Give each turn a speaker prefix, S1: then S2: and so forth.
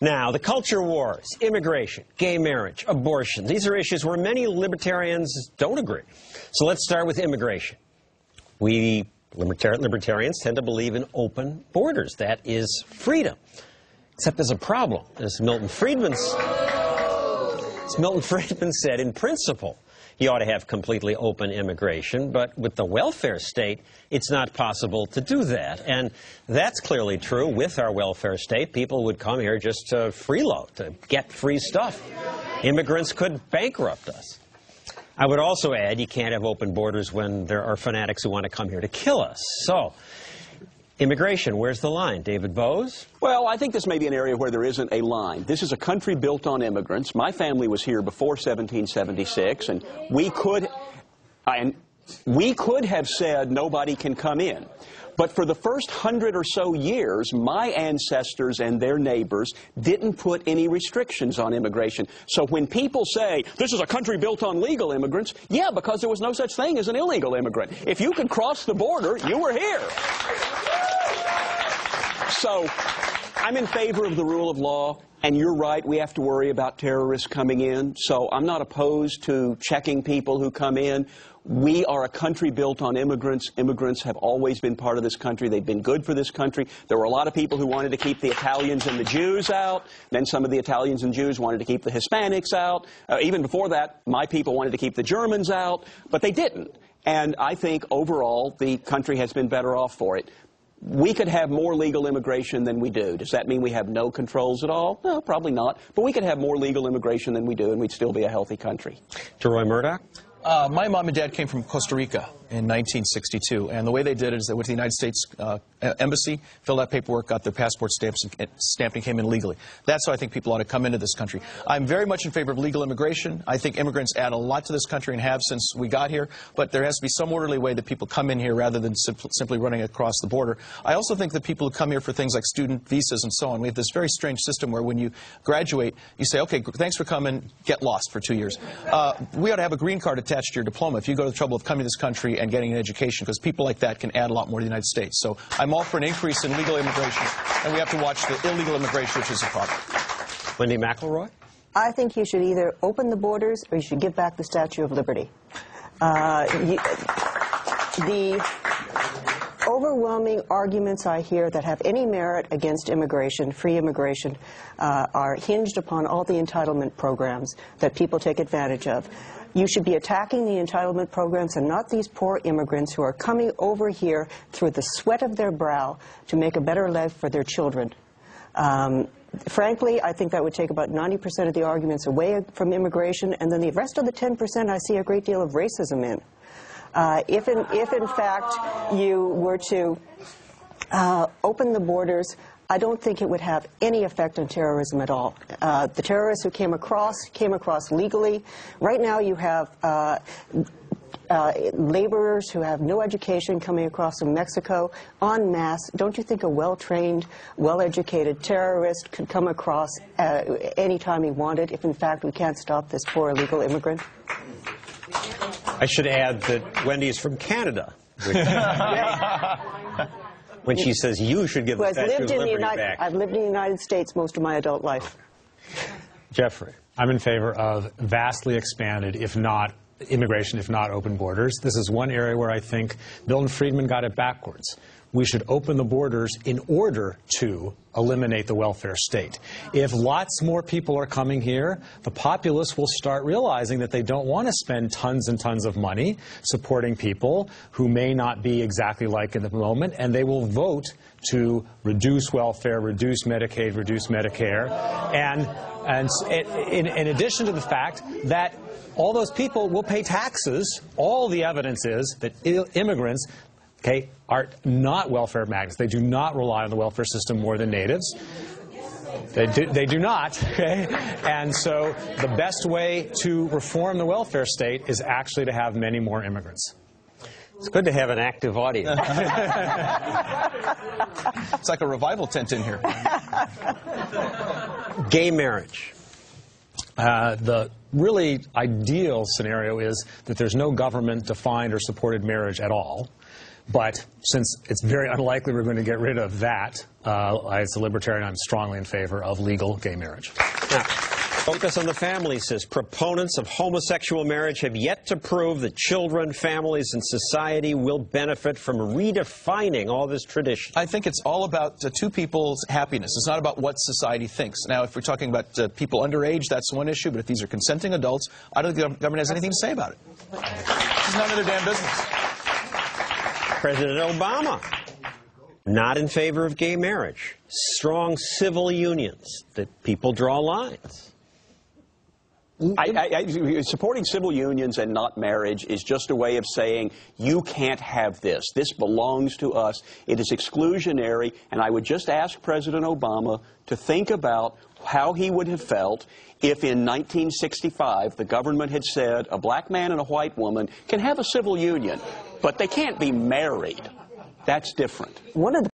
S1: Now, the culture wars, immigration, gay marriage, abortion, these are issues where many libertarians don't agree. So let's start with immigration. We libertarians tend to believe in open borders. That is freedom. Except there's a problem. As Milton Friedman said, in principle, you ought to have completely open immigration, but with the welfare state, it's not possible to do that. And that's clearly true. With our welfare state, people would come here just to freeload, to get free stuff. Immigrants could bankrupt us. I would also add, you can't have open borders when there are fanatics who want to come here to kill us. So, immigration, where's the line? David Bose?
S2: Well, I think this may be an area where there isn't a line. This is a country built on immigrants. My family was here before 1776, and we could have said nobody can come in. But for the first 100 or so years, my ancestors and their neighbors didn't put any restrictions on immigration. So when people say, this is a country built on legal immigrants, yeah, because there was no such thing as an illegal immigrant. If you could cross the border, you were here. So I'm in favor of the rule of law, and you're right, we have to worry about terrorists coming in. So I'm not opposed to checking people who come in. We are a country built on immigrants. Immigrants have always been part of this country. They've been good for this country. There were a lot of people who wanted to keep the Italians and the Jews out. Then some of the Italians and Jews wanted to keep the Hispanics out. Even before that, my people wanted to keep the Germans out, but they didn't. And I think overall the country has been better off for it. We could have more legal immigration than we do. Does that mean we have no controls at all? No, probably not. But we could have more legal immigration than we do, and we'd still be a healthy country.
S1: To Roy Murdoch?
S3: My mom and dad came from Costa Rica in 1962, and the way they did it is they went to the United States Embassy, filled out paperwork, got their passport stamped, and came in legally. That's how I think people ought to come into this country. I'm very much in favor of legal immigration. I think immigrants add a lot to this country and have since we got here, but there has to be some orderly way that people come in here rather than simply running across the border. I also think that people who come here for things like student visas and so on, we have this very strange system where when you graduate, you say, okay, thanks for coming, get lost for 2 years. We ought to have a green card attached to your diploma if you go to the trouble of coming to this country and getting an education, because people like that can add a lot more to the United States. So I'm all for an increase in legal immigration, and we have to watch the illegal immigration, which is a problem.
S1: Wendy McElroy?
S4: I think you should either open the borders or you should give back the Statue of Liberty. The overwhelming arguments I hear that have any merit against immigration, free immigration, are hinged upon all the entitlement programs that people take advantage of. You should be attacking the entitlement programs and not these poor immigrants who are coming over here through the sweat of their brow to make a better life for their children. Frankly, I think that would take about 90% of the arguments away from immigration, and then the rest of the 10% I see a great deal of racism in. If in fact you were to open the borders, I don't think it would have any effect on terrorism at all. The terrorists who came across legally. Right now you have laborers who have no education coming across from Mexico en masse. Don't you think a well-trained, well-educated terrorist could come across any time he wanted if in fact we can't stop this poor illegal immigrant?
S1: I should add that Wendy's from Canada. When she says you should give the Statue of Liberty back.
S4: I've lived in the United States most of my adult life.
S1: Jeffrey?
S5: I'm in favor of vastly expanded, if not immigration, if not open borders. This is one area where I think Milton Friedman got it backwards. We should open the borders in order to eliminate the welfare state. If lots more people are coming here, the populace will start realizing that they don't want to spend tons and tons of money supporting people who may not be exactly like in the moment, and they will vote to reduce welfare, reduce Medicaid, reduce Medicare, and in addition to the fact that all those people will pay taxes. All the evidence is that immigrants are not welfare magnets. They do not rely on the welfare system more than natives. They do not. Okay? And so the best way to reform the welfare state is actually to have many more immigrants.
S1: It's good to have an active audience.
S3: It's like a revival tent in here.
S1: Gay marriage. The really ideal scenario is that there's no government-defined or supported marriage at all.
S5: But since it's very unlikely we're going to get rid of that, as a libertarian, I'm strongly in favor of legal gay marriage.
S1: Now, Focus on the Family says proponents of homosexual marriage have yet to prove that children, families, and society will benefit from redefining all this tradition.
S3: I think it's all about two people's happiness. It's not about what society thinks. Now, if we're talking about people underage, that's one issue. But if these are consenting adults, I don't think the government has anything to say about it. It's none of their damn business.
S1: President Obama, not in favor of gay marriage. Strong civil unions, that people draw lines.
S2: Supporting civil unions and not marriage is just a way of saying you can't have this. This belongs to us. It is exclusionary, and I would just ask President Obama to think about how he would have felt if in 1965 the government had said a black man and a white woman can have a civil union, but they can't be married. That's different.
S4: One of the